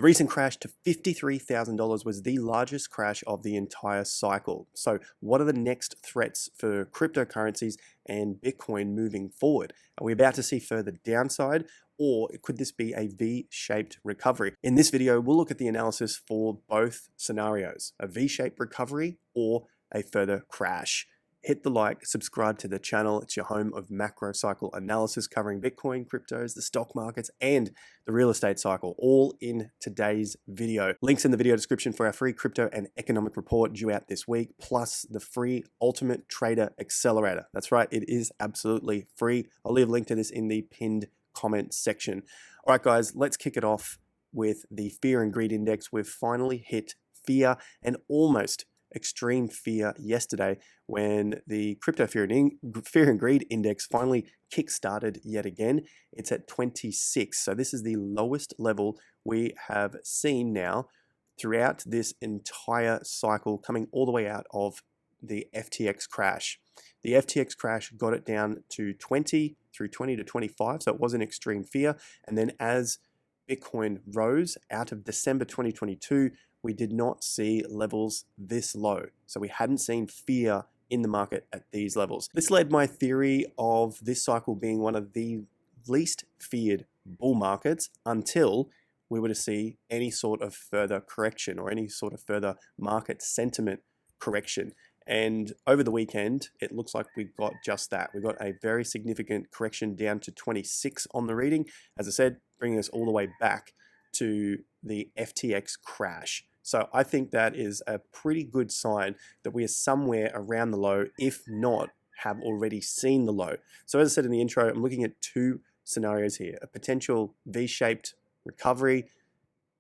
The recent crash to $53,000 was the largest crash of the entire cycle. So what are the next threats for cryptocurrencies and Bitcoin moving forward? Are we about to see further downside, or could this be a V-shaped recovery? In this video, we'll look at the analysis for both scenarios, a V-shaped recovery or a further crash. Hit the like, subscribe to the channel. It's your home of macro cycle analysis covering Bitcoin, cryptos, the stock markets, and the real estate cycle, all in today's video. Links in the video description for our free crypto and economic report due out this week, plus the free Ultimate Trader Accelerator. That's right, it is absolutely free. I'll leave a link to this in the pinned comment section. All right, guys, let's kick it off with the fear and greed index. We've finally hit fear and almost extreme fear yesterday when the crypto fear and greed index finally kick-started yet again. It's at 26. So this is the lowest level we have seen now throughout this entire cycle, coming all the way out of the FTX crash. The FTX crash got it down to 20 through 20 to 25. So it was an extreme fear. And then as Bitcoin rose out of December 2022, we did not see levels this low. So we hadn't seen fear in the market at these levels. This led my theory of this cycle being one of the least feared bull markets until we were to see any sort of further correction or any sort of further market sentiment correction. And over the weekend, it looks like we got just that. We got a very significant correction down to 26 on the reading. As I said, bringing us all the way back to the FTX crash. So I think that is a pretty good sign that we are somewhere around the low, if not have already seen the low. So as I said in the intro, I'm looking at two scenarios here, a potential V-shaped recovery.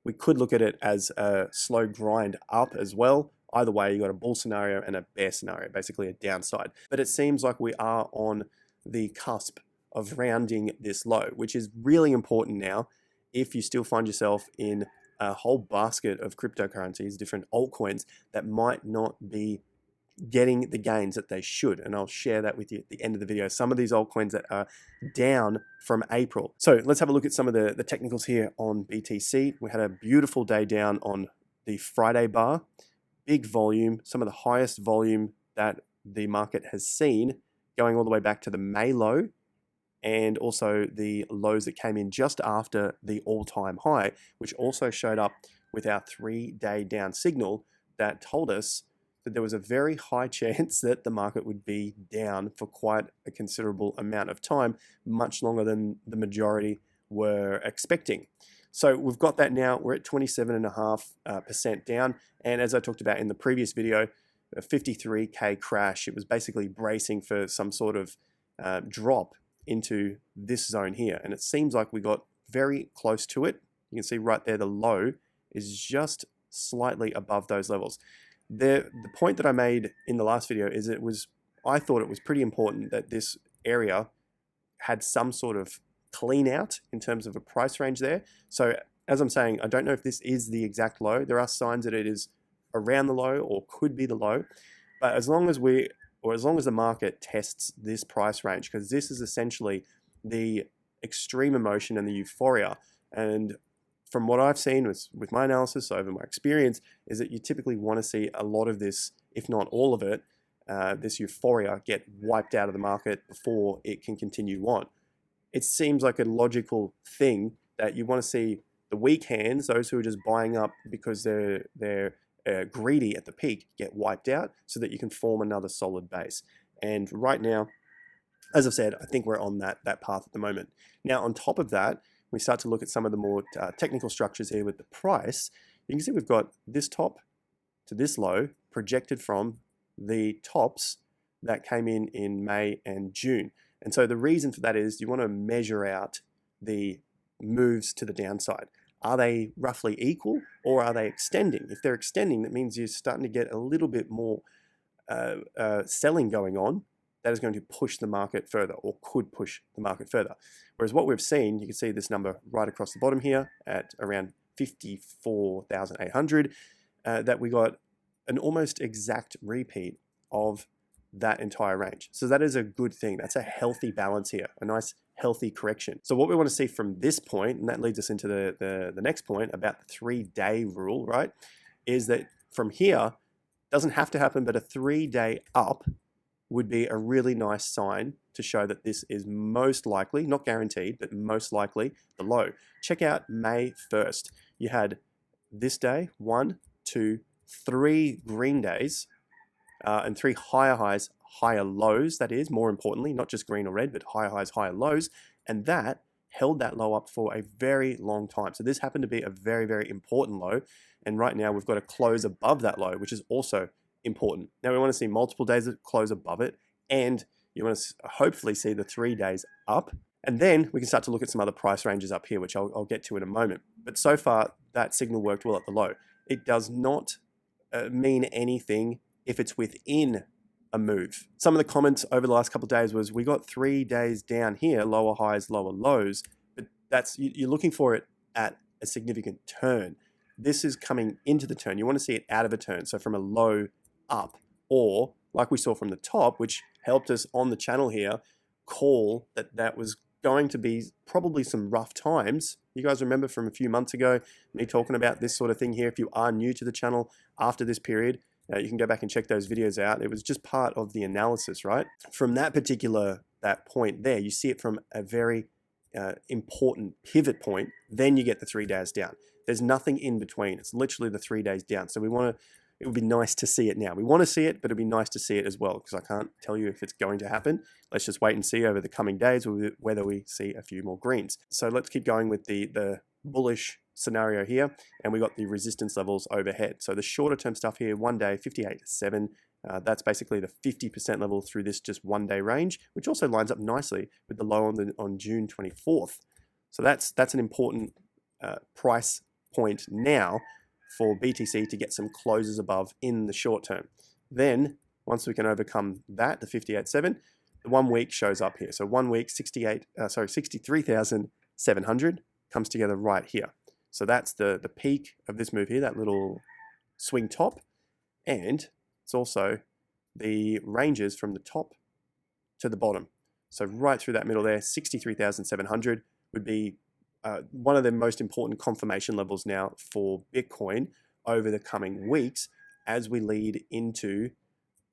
We could look at it as a slow grind up as well. Either way, you got a bull scenario and a bear scenario, basically a downside. But it seems like we are on the cusp of rounding this low, which is really important now if you still find yourself in a whole basket of cryptocurrencies, different altcoins that might not be getting the gains that they should. And I'll share that with you at the end of the video. Some of these altcoins that are down from April. So let's have a look at some of the technicals here on BTC. We had a beautiful day down on the Friday bar, big volume, some of the highest volume that the market has seen, going all the way back to the May low, and also the lows that came in just after the all-time high, which also showed up with our 3-day down signal that told us that there was a very high chance that the market would be down for quite a considerable amount of time, much longer than the majority were expecting. So we've got that now. We're at 27.5% down. And as I talked about in the previous video, a 53K crash, it was basically bracing for some sort of drop into this zone here, and it seems like we got very close to it. You can see right there the low is just slightly above those levels. The point that I made in the last video is I thought it was pretty important that this area had some sort of clean out in terms of a price range there. So as I'm saying, I don't know if this is the exact low. There are signs that it is around the low or could be the low, but as long as the market tests this price range, because this is essentially the extreme emotion and the euphoria. And from what I've seen with my analysis over my experience, is that you typically want to see a lot of this, if not all of it, this euphoria get wiped out of the market before it can continue on. It seems like a logical thing that you want to see the weak hands, those who are just buying up because they're greedy at the peak, get wiped out so that you can form another solid base. And right now, as I've said, I think we're on that path at the moment. Now, on top of that, we start to look at some of the more technical structures here with the price. You can see we've got this top to this low projected from the tops that came in May and June. And so the reason for that is you want to measure out the moves to the downside. Are they roughly equal or are they extending? If they're extending, that means you're starting to get a little bit more selling going on. That is going to push the market further, or could push the market further. Whereas what we've seen, you can see this number right across the bottom here at around 54,800, that we got an almost exact repeat of that entire range. So that is a good thing. That's a healthy balance here, a nice healthy correction. So what we want to see from this point, and that leads us into the next point about the 3-day rule, right, is that from here, doesn't have to happen, but a 3-day up would be a really nice sign to show that this is most likely, not guaranteed, but most likely the low. Check out May 1st. You had this day, 1, 2, 3 green days, and 3 higher highs, higher lows, that is, more importantly, not just green or red, but higher highs, higher lows, and that held that low up for a very long time. So this happened to be a very, very important low, and right now we've got to close above that low, which is also important. Now we want to see multiple days that close above it, and you want to hopefully see the 3 days up, and then we can start to look at some other price ranges up here, which I'll get to in a moment. But so far, that signal worked well at the low. It does not mean anything if it's within a move. Some of the comments over the last couple of days was, we got 3 days down here, lower highs, lower lows, but that's, you're looking for it at a significant turn. This is coming into the turn. You want to see it out of a turn, so from a low up, or like we saw from the top, which helped us on the channel here, call that was going to be probably some rough times. You guys remember from a few months ago, me talking about this sort of thing here. If you are new to the channel after this period, you can go back and check those videos out. It was just part of the analysis, right? From that point there, you see it from a very important pivot point, then you get the 3 days down. There's nothing in between. It's literally the 3 days down. So it would be nice to see it now. We want to see it, but it'd be nice to see it as well, because I can't tell you if it's going to happen. Let's just wait and see over the coming days whether we see a few more greens. So let's keep going with the bullish scenario here, and we got the resistance levels overhead. So the shorter term stuff here, 1 day 58.7, that's basically the 50% level through this just 1 day range, which also lines up nicely with the low on June 24th. So that's an important price point now for BTC to get some closes above in the short term. Then once we can overcome that, the 58.7, the 1 week shows up here. So 1 week 63,700 comes together right here. So that's the peak of this move here, that little swing top, and it's also the ranges from the top to the bottom. So right through that middle there, 63,700 would be one of the most important confirmation levels now for Bitcoin over the coming weeks as we lead into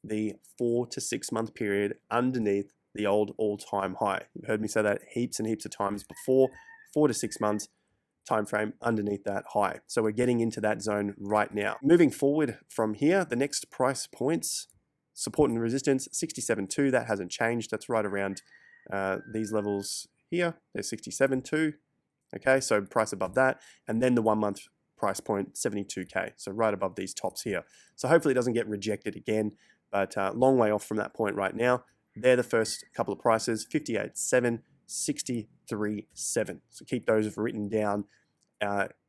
the 4 to 6 month period underneath the old all-time high. You've heard me say that heaps and heaps of times before. 4 to 6 months time frame underneath that high. So we're getting into that zone right now. Moving forward from here, the next price points, support and resistance, 67.2, that hasn't changed. That's right around these levels here. There's 67.2. Okay, so price above that, and then the 1 month price point, 72K, so right above these tops here. So hopefully it doesn't get rejected again, but long way off from that point right now. They're the first couple of prices, 58.7, 63.7. So keep those written down,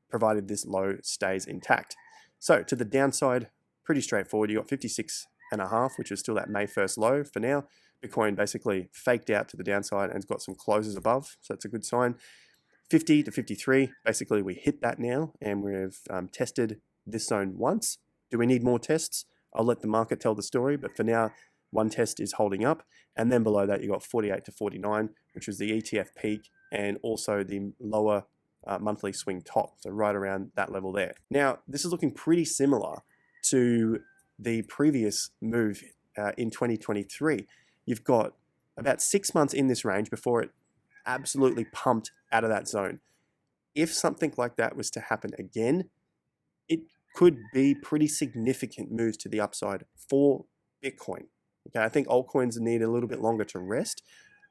provided this low stays intact. So to the downside, pretty straightforward. You got 56.5, which is still that May 1st low for now. Bitcoin basically faked out to the downside and has got some closes above, so that's a good sign. 50 to 53, basically we hit that now, and we've tested this zone once. Do we need more tests? I'll let the market tell the story, but for now, one test is holding up. And then below that, you got 48 to 49, which was the ETF peak, and also the lower monthly swing top, so right around that level there. Now, this is looking pretty similar to the previous move in 2023. You've got about 6 months in this range before it absolutely pumped out of that zone. If something like that was to happen again, it could be pretty significant moves to the upside for Bitcoin. Okay, I think altcoins need a little bit longer to rest,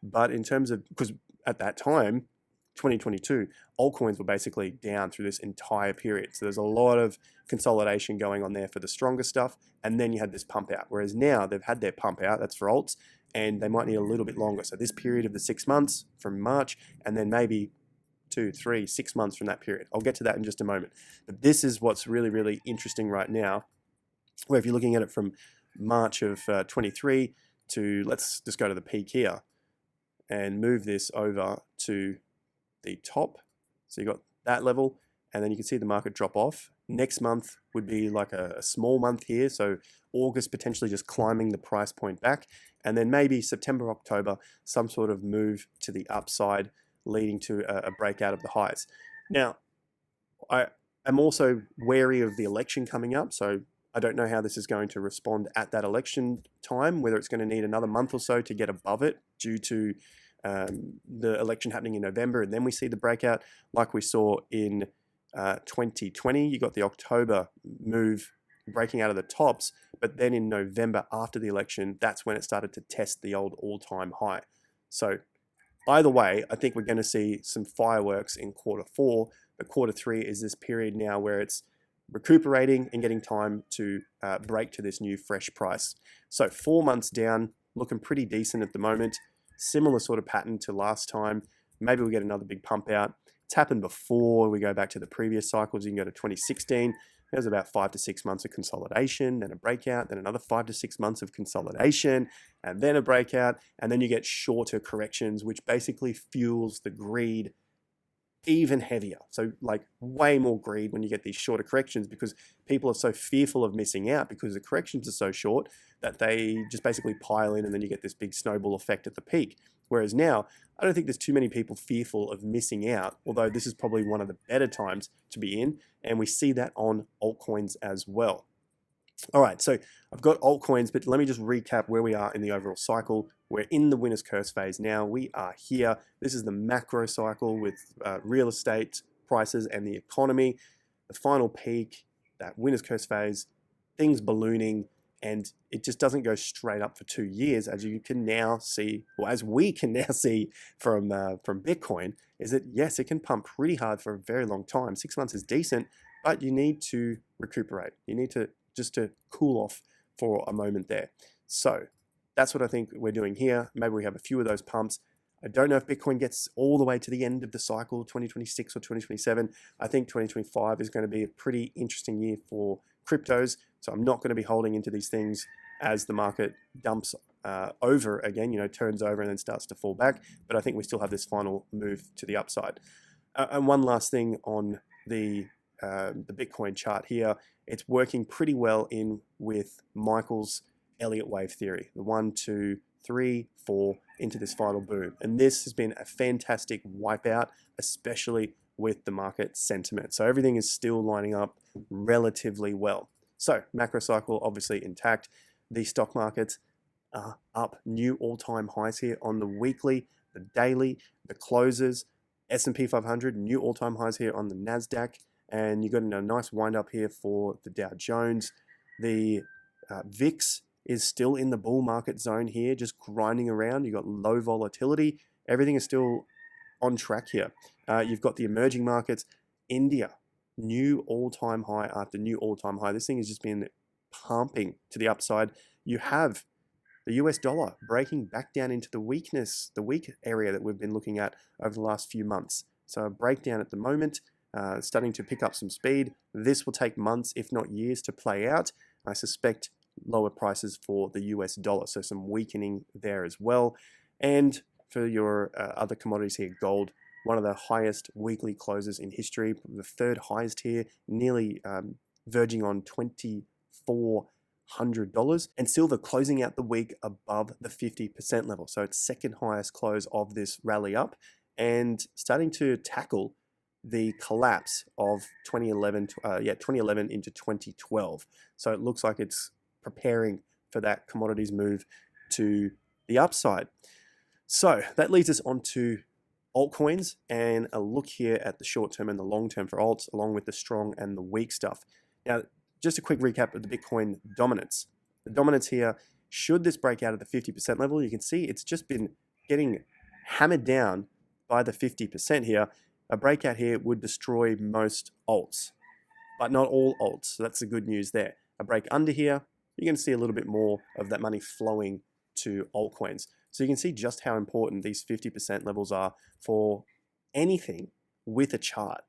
but in terms of, because at that time, 2022, altcoins were basically down through this entire period. So there's a lot of consolidation going on there for the stronger stuff, and then you had this pump out. Whereas now they've had their pump out, that's for alts, and they might need a little bit longer. So this period of the 6 months from March, and then maybe 2, 3, 6 months from that period. I'll get to that in just a moment. But this is what's really, really interesting right now, where if you're looking at it from March of 23 to, let's just go to the peak here and move this over to the top. So you got that level, and then you can see the market drop off. Next month would be like a small month here, so August potentially just climbing the price point back, and then maybe September, October, some sort of move to the upside, leading to a breakout of the highs. Now, I am also wary of the election coming up, so I don't know how this is going to respond at that election time, whether it's going to need another month or so to get above it due to the election happening in November, and then we see the breakout like we saw in 2020. You got the October move breaking out of the tops, but then in November after the election, that's when it started to test the old all-time high. So either way, I think we're going to see some fireworks in Q4, but Q3 is this period now where it's recuperating and getting time to break to this new fresh price. So 4 months down, looking pretty decent at the moment. Similar sort of pattern to last time. Maybe we get another big pump out. It's happened before. We go back to the previous cycles. You can go to 2016. There's about 5 to 6 months of consolidation, then a breakout, then another 5 to 6 months of consolidation, and then a breakout, and then you get shorter corrections, which basically fuels the greed even heavier. So like way more greed when you get these shorter corrections, because people are so fearful of missing out because the corrections are so short that they just basically pile in, and then you get this big snowball effect at the peak. Whereas now, I don't think there's too many people fearful of missing out, although this is probably one of the better times to be in, and we see that on altcoins as well. All right, so I've got altcoins, but let me just recap where we are in the overall cycle. We're in the winner's curse phase now. We are here. This is the macro cycle with real estate prices and the economy. The final peak, that winner's curse phase, things ballooning, and it just doesn't go straight up for 2 years, as you can now see, or as we can now see from Bitcoin, is that yes, it can pump pretty hard for a very long time. 6 months is decent, but you need to recuperate. You need to just to cool off for a moment there. So that's what I think we're doing here. Maybe we have a few of those pumps. I don't know if Bitcoin gets all the way to the end of the cycle, 2026 or 2027. I think 2025 is going to be a pretty interesting year for cryptos. So I'm not going to be holding into these things as the market dumps over again, turns over and then starts to fall back. But I think we still have this final move to the upside. And one last thing on the Bitcoin chart here, it's working pretty well in with Michael's Elliott wave theory, the 1, 2, 3, 4 into this final boom. And this has been a fantastic wipeout, especially with the market sentiment. So everything is still lining up relatively well. So macro cycle obviously intact. The stock markets are up, new all-time highs here on the weekly, the daily, the closes. S&P 500, new all-time highs here on the NASDAQ. And you've got a nice wind up here for the Dow Jones. The VIX is still in the bull market zone here, just grinding around. You've got low volatility. Everything is still on track here. You've got the emerging markets. India, new all-time high after new all-time high. This thing has just been pumping to the upside. You have the US dollar breaking back down into the weak area that we've been looking at over the last few months. So a breakdown at the moment, starting to pick up some speed. This will take months, if not years, to play out. I suspect lower prices for the US dollar, so some weakening there as well. And for your other commodities here, gold, one of the highest weekly closes in history, the third highest here, nearly verging on $2,400. And silver closing out the week above the 50% level. So it's second highest close of this rally up, and starting to tackle the collapse of 2011 into 2012. So it looks like it's preparing for that commodities move to the upside. So that leads us on to altcoins and a look here at the short term and the long term for alts, along with the strong and the weak stuff. Now, just a quick recap of the Bitcoin dominance. The dominance here, should this break out of the 50% level, you can see it's just been getting hammered down by the 50% here. A breakout here would destroy most alts, but not all alts. So that's the good news there. A break under here, you're going to see a little bit more of that money flowing to altcoins. So you can see just how important these 50% levels are for anything with a chart,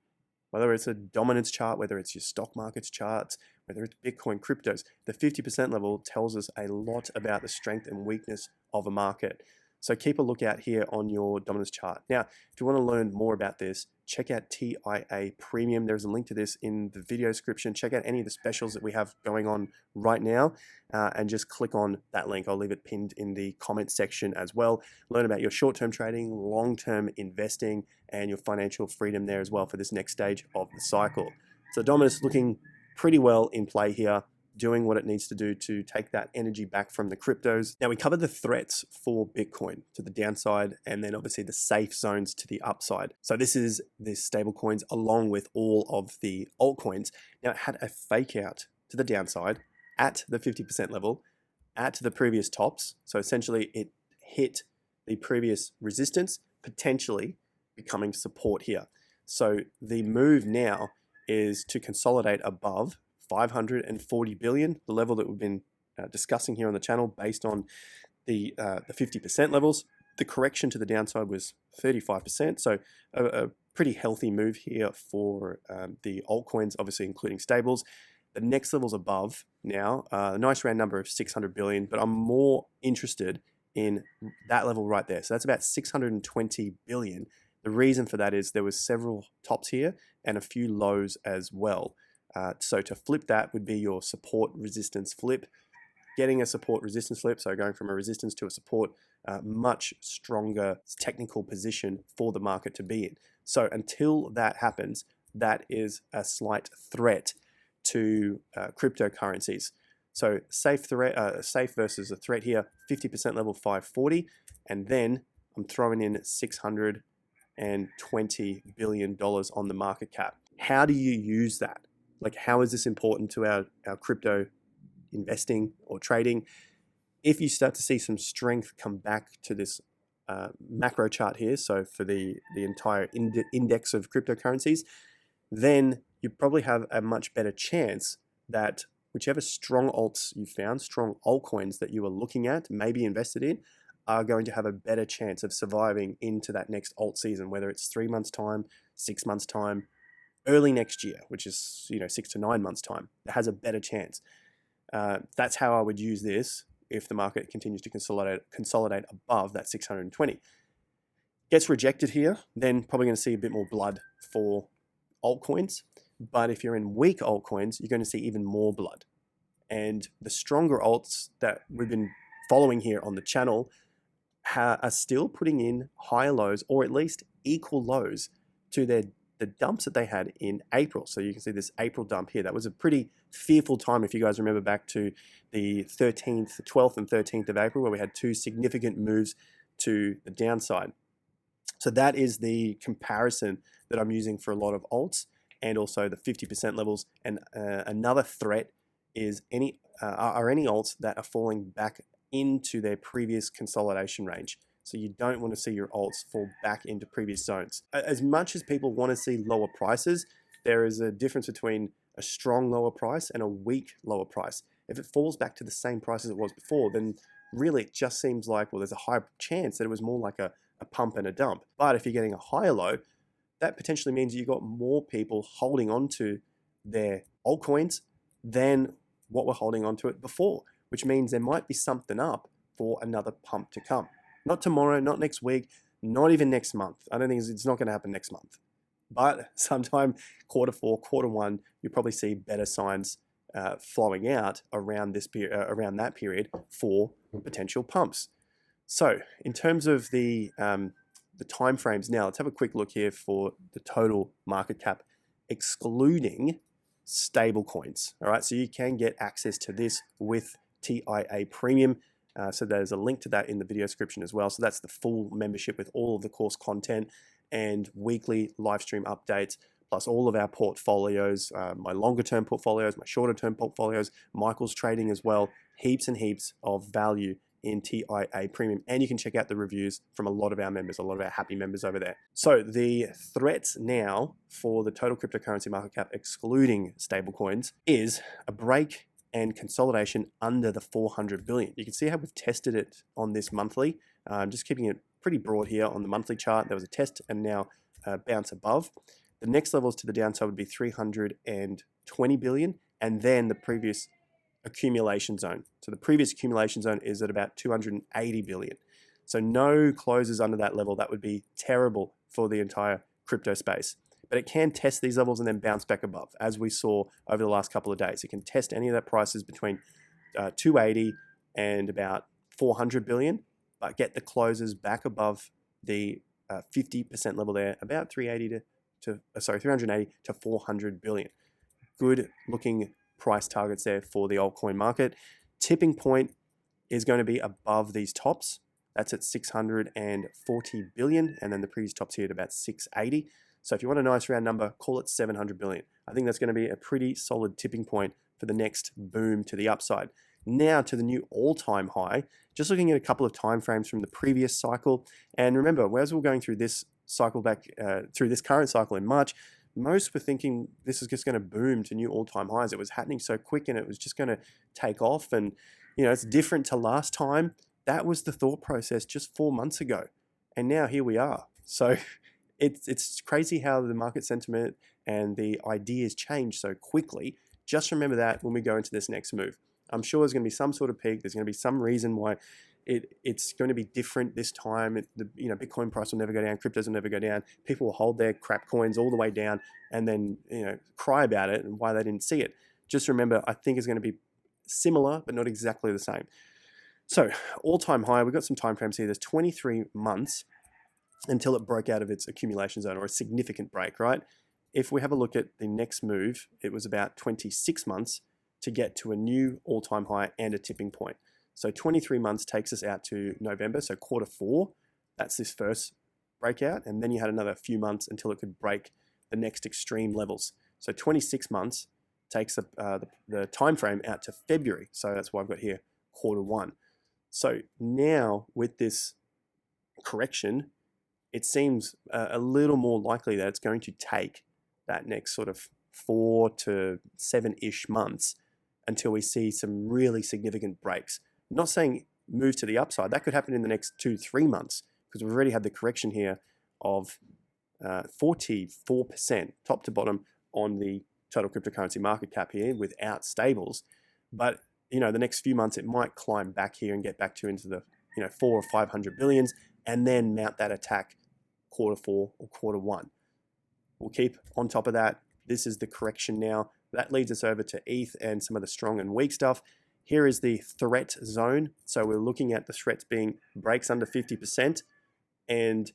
whether it's a dominance chart, whether it's your stock markets charts, whether it's Bitcoin cryptos. The 50% level tells us a lot about the strength and weakness of a market. So keep a lookout here on your dominance chart. Now, if you want to learn more about this, check out TIA Premium. There's a link to this in the video description. Check out any of the specials that we have going on right now and just click on that link. I'll leave it pinned in the comment section as well. Learn about your short-term trading, long-term investing, and your financial freedom there as well for this next stage of the cycle. So dominance looking pretty well in play here, doing what it needs to do to take that energy back from the cryptos. Now we covered the threats for Bitcoin to the downside and then obviously the safe zones to the upside. So this is the stable coins along with all of the altcoins. Now it had a fake out to the downside at the 50% level at the previous tops. So essentially it hit the previous resistance, potentially becoming support here. So the move now is to consolidate above 540 billion, the level that we've been discussing here on the channel based on the 50% levels. The correction to the downside was 35%, so a pretty healthy move here for the altcoins, obviously including stables. The next level's above now, a nice round number of 600 billion, but I'm more interested in that level right there. So that's about 620 billion. The reason for that is there was several tops here and a few lows as well. So to flip that would be your support resistance flip. Getting a support resistance flip, so going from a resistance to a support, much stronger technical position for the market to be in. So until that happens, that is a slight threat to cryptocurrencies. So safe versus a threat here, 50% level 540, and then I'm throwing in $620 billion on the market cap. How do you use that? Like, how is this important to our crypto investing or trading? If you start to see some strength come back to this macro chart here, so for the entire index of cryptocurrencies, then you probably have a much better chance that whichever strong alts you found, strong altcoins that you are looking at, maybe invested in, are going to have a better chance of surviving into that next alt season, whether it's 3 months' time, 6 months' time, early next year, which is 6 to 9 months' time. It has a better chance. That's how I would use this if the market continues to consolidate above that 620. Gets rejected here, then probably going to see a bit more blood for altcoins. But if you're in weak altcoins, you're going to see even more blood. And the stronger alts that we've been following here on the channel are still putting in higher lows, or at least equal lows to the dumps that they had in April. So you can see this April dump here. That was a pretty fearful time if you guys remember back to the 12th and 13th of April, where we had 2 significant moves to the downside. So that is the comparison that I'm using for a lot of alts and also the 50% levels. And another threat is are any alts that are falling back into their previous consolidation range. So you don't want to see your alts fall back into previous zones. As much as people want to see lower prices, there is a difference between a strong lower price and a weak lower price. If it falls back to the same price as it was before, then really it just seems like, well, there's a high chance that it was more like a pump and a dump. But if you're getting a higher low, that potentially means you've got more people holding on to their altcoins than what were holding on to it before, which means there might be something up for another pump to come. Not tomorrow, not next week, not even next month. I don't think it's not going to happen next month. But sometime quarter 4, quarter 1, you'll probably see better signs flowing out around that period for potential pumps. So in terms of the time frames now, let's have a quick look here for the total market cap, excluding stable coins. All right, so you can get access to this with TIA Premium. So there's a link to that in the video description as well. So that's the full membership with all of the course content and weekly live stream updates, plus all of our portfolios, my longer term portfolios, my shorter term portfolios, Michael's trading as well, heaps and heaps of value in TIA Premium. And you can check out the reviews from a lot of our members, a lot of our happy members over there. So the threats now for the total cryptocurrency market cap, excluding stablecoins, is a break and consolidation under the 400 billion. You can see how we've tested it on this monthly. Just keeping it pretty broad here on the monthly chart. There was a test and now bounce above. The next levels to the downside would be 320 billion and then the previous accumulation zone. So the previous accumulation zone is at about 280 billion. So no closes under that level. That would be terrible for the entire crypto space. But it can test these levels and then bounce back above, as we saw over the last couple of days. It can test any of that prices between 280 and about 400 billion, but get the closes back above the 50% level there, about 380 380 to 400 billion. Good looking price targets there for the altcoin market. Tipping point is going to be above these tops. That's at 640 billion, and then the previous tops here at about 680. So if you want a nice round number, call it 700 billion. I think that's going to be a pretty solid tipping point for the next boom to the upside. Now to the new all-time high, just looking at a couple of time frames from the previous cycle. And remember, as we're going through this cycle back, through this current cycle in March, most were thinking this is just going to boom to new all-time highs. It was happening so quick and it was just going to take off. And, you know, it's different to last time. That was the thought process just 4 months ago. And now here we are. So it's crazy how the market sentiment and the ideas change so quickly. Just remember that when we go into this next move. I'm sure there's going to be some sort of peak. There's going to be some reason why it's going to be different this time. Bitcoin price will never go down. Cryptos will never go down. People will hold their crap coins all the way down and then cry about it and why they didn't see it. Just remember, I think it's going to be similar, but not exactly the same. So all-time high, we've got some time frames here. There's 23 months until it broke out of its accumulation zone, or a significant break, right? If we have a look at the next move, it was about 26 months to get to a new all-time high and a tipping point. So 23 months takes us out to November, so quarter 4, that's this first breakout, and then you had another few months until it could break the next extreme levels. So 26 months takes the time frame out to February, so that's why I've got here quarter 1. So now with this correction, it seems a little more likely that it's going to take that next sort of 4 to 7-ish months until we see some really significant breaks. I'm not saying move to the upside. That could happen in the next 2-3 months because we've already had the correction here of 44% top to bottom on the total cryptocurrency market cap here without stables. But the next few months it might climb back here and get back to into the 400 or 500 billions and then mount that attack quarter 4 or quarter 1. We'll keep on top of that. This is the correction now. That leads us over to ETH and some of the strong and weak stuff. Here is the threat zone. So we're looking at the threats being breaks under 50% and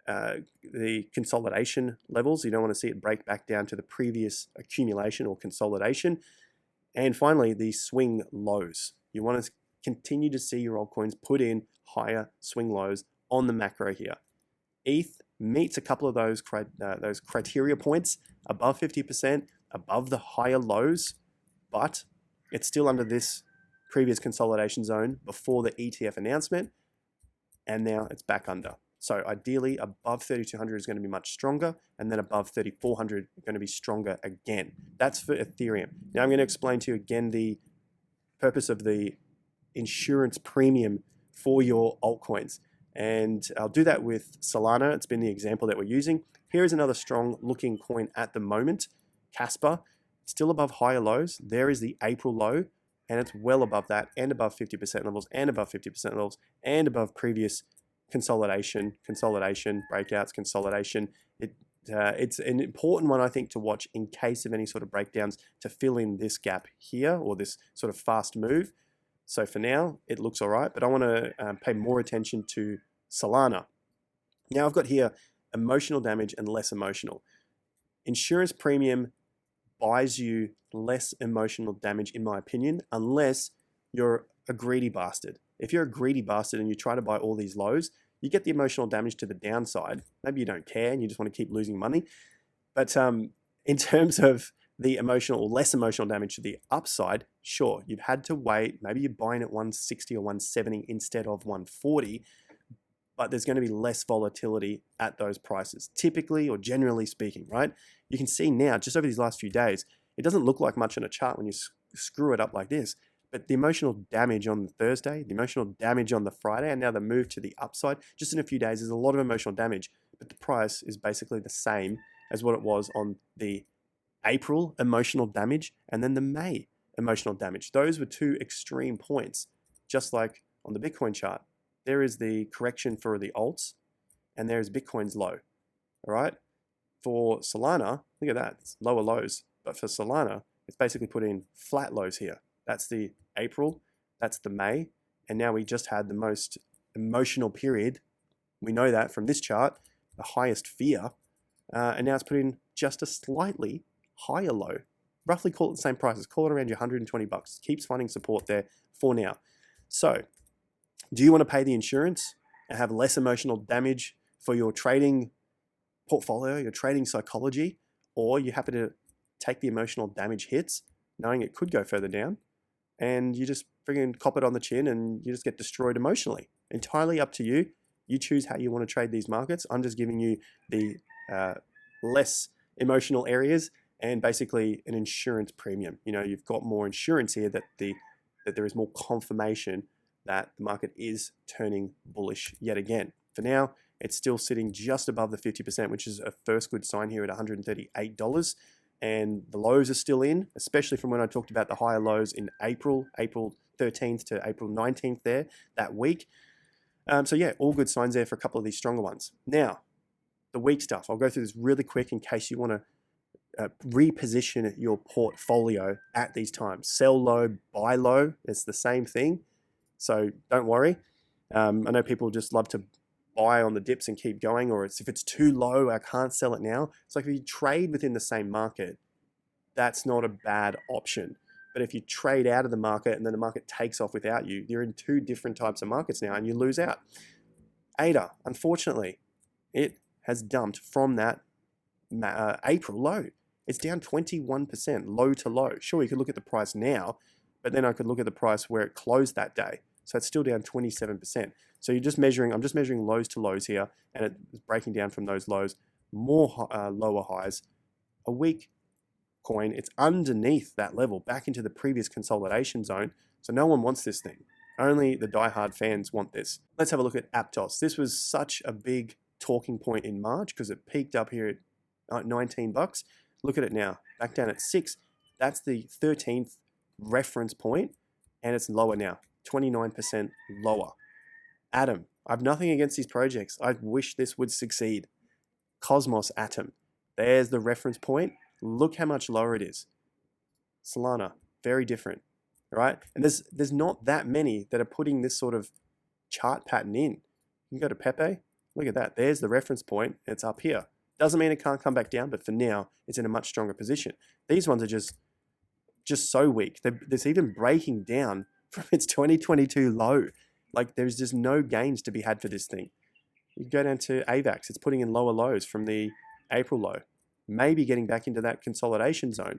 the consolidation levels. You don't want to see it break back down to the previous accumulation or consolidation. And finally, the swing lows. You want to continue to see your altcoins put in higher swing lows on the macro here. ETH meets a couple of those criteria points above 50%, above the higher lows, but it's still under this previous consolidation zone before the ETF announcement, and now it's back under. So ideally, above 3,200 is going to be much stronger, and then above 3,400 is going to be stronger again. That's for Ethereum. Now I'm going to explain to you again the purpose of the insurance premium for your altcoins. And I'll do that with Solana. It's been the example that we're using. Here is another strong looking coin at the moment, Casper. Still above higher lows. There is the April low, and it's well above that, and above 50% levels, and above 50% levels, and above previous consolidation, breakouts, consolidation. It's an important one, I think, to watch in case of any sort of breakdowns to fill in this gap here, or this sort of fast move. So for now, it looks all right, but I want to pay more attention to Solana. Now I've got here emotional damage and less emotional. Insurance premium buys you less emotional damage, in my opinion, unless you're a greedy bastard. If you're a greedy bastard and you try to buy all these lows, you get the emotional damage to the downside. Maybe you don't care and you just want to keep losing money. But in terms of the emotional or less emotional damage to the upside, sure, you've had to wait. Maybe you're buying at 160 or 170 instead of 140, but there's going to be less volatility at those prices, typically or generally speaking, right? You can see now, just over these last few days, it doesn't look like much on a chart when you screw it up like this, but the emotional damage on the Thursday, the emotional damage on the Friday, and now the move to the upside, just in a few days, there's a lot of emotional damage, but the price is basically the same as what it was on the April emotional damage and then the May emotional damage. Those were two extreme points, just like on the Bitcoin chart. there is the correction for the alts, and there's Bitcoin's low. All right. For Solana, look at that, it's lower lows. But for Solana, it's basically put in flat lows here. That's the April, that's the May, and now we just had the most emotional period. We know that from this chart, the highest fear, and now it's put in just a slightly higher low. Roughly call it the same prices, call it around your 120 bucks. Keeps finding support there for now. So, do you want to pay the insurance and have less emotional damage for your trading portfolio, your trading psychology, or you're happy to take the emotional damage hits, knowing it could go further down, and you just friggin' cop it on the chin and you just get destroyed emotionally? Entirely up to you. You choose how you want to trade these markets. I'm just giving you the less emotional areas and basically an insurance premium. You know, you've got more insurance here that there is more confirmation that the market is turning bullish yet again. For now, it's still sitting just above the 50%, which is a first good sign here at $138. And the lows are still in, especially from when I talked about the higher lows in April 13th to April 19th there, that week. So yeah, all good signs there for a couple of these stronger ones. Now, the weak stuff. I'll go through this really quick in case you want to reposition your portfolio at these times. Sell low, buy low. It's the same thing. So don't worry. I know people just love to buy on the dips and keep going, or if it's too low, I can't sell it now. It's like if you trade within the same market, that's not a bad option. But if you trade out of the market and then the market takes off without you, you're in two different types of markets now and you lose out. ADA, unfortunately, it has dumped from that April low. It's down 21%, low to low. Sure, you could look at the price now, but then I could look at the price where it closed that day. So it's still down 27%. So I'm just measuring lows to lows here, and it's breaking down from those lows, more lower highs. A weak coin, it's underneath that level, back into the previous consolidation zone. So no one wants this thing. Only the diehard fans want this. Let's have a look at Aptos. This was such a big talking point in March because it peaked up here at 19 bucks. Look at it now, back down at 6. That's the 13th reference point, and it's lower now, 29% lower. Atom, I have nothing against these projects. I wish this would succeed. Cosmos Atom, there's the reference point. Look how much lower it is. Solana, very different, right? And there's not that many that are putting this sort of chart pattern in. You can go to Pepe, look at that. There's the reference point, it's up here. Doesn't mean it can't come back down, but for now, it's in a much stronger position. These ones are just so weak. It's even breaking down from its 2022 low. Like there's just no gains to be had for this thing. You go down to AVAX, it's putting in lower lows from the April low. Maybe getting back into that consolidation zone.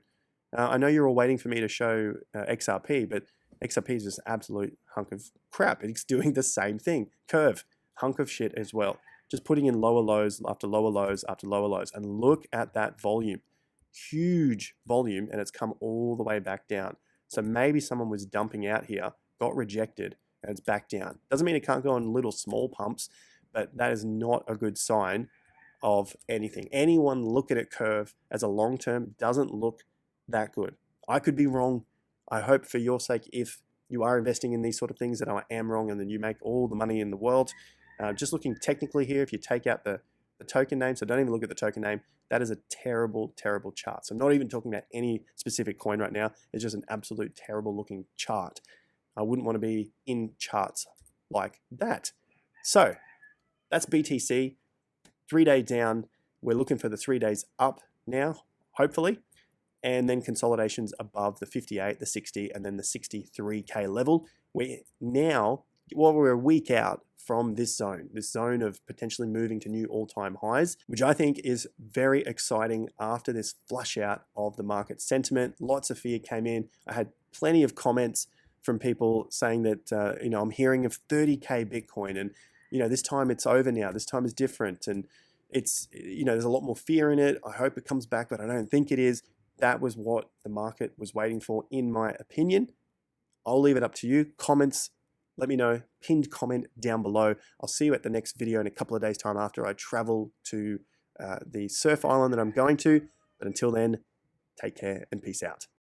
I know you're all waiting for me to show XRP, but XRP is just an absolute hunk of crap. It's doing the same thing. Curve, hunk of shit as well. Just putting in lower lows after lower lows after lower lows. And look at that volume. Huge volume, and it's come all the way back down. So maybe someone was dumping out here, got rejected, and it's back down. Doesn't mean it can't go on little small pumps, but that is not a good sign of anything. Anyone look at a curve as a long term doesn't look that good. I could be wrong. I hope for your sake, if you are investing in these sort of things, that I am wrong and then you make all the money in the world. Just looking technically here, if you take out the token name, so don't even look at the token name, that is a terrible, terrible chart. So I'm not even talking about any specific coin right now. It's just an absolute terrible looking chart. I wouldn't want to be in charts like that. So that's BTC. 3 day down. We're looking for the 3 days up now, hopefully. And then consolidations above the 58, the 60, and then the 63K level. We're a week out from this zone of potentially moving to new all-time highs, which I think is very exciting after this flush out of the market sentiment. Lots of fear came in. I had plenty of comments from people saying that, I'm hearing of 30K Bitcoin and, this time it's over now. This time is different. And it's, there's a lot more fear in it. I hope it comes back, but I don't think it is. That was what the market was waiting for, in my opinion. I'll leave it up to you. Comments, let me know. Pinned comment down below. I'll see you at the next video in a couple of days' time after I travel to the surf island that I'm going to. But until then, take care and peace out.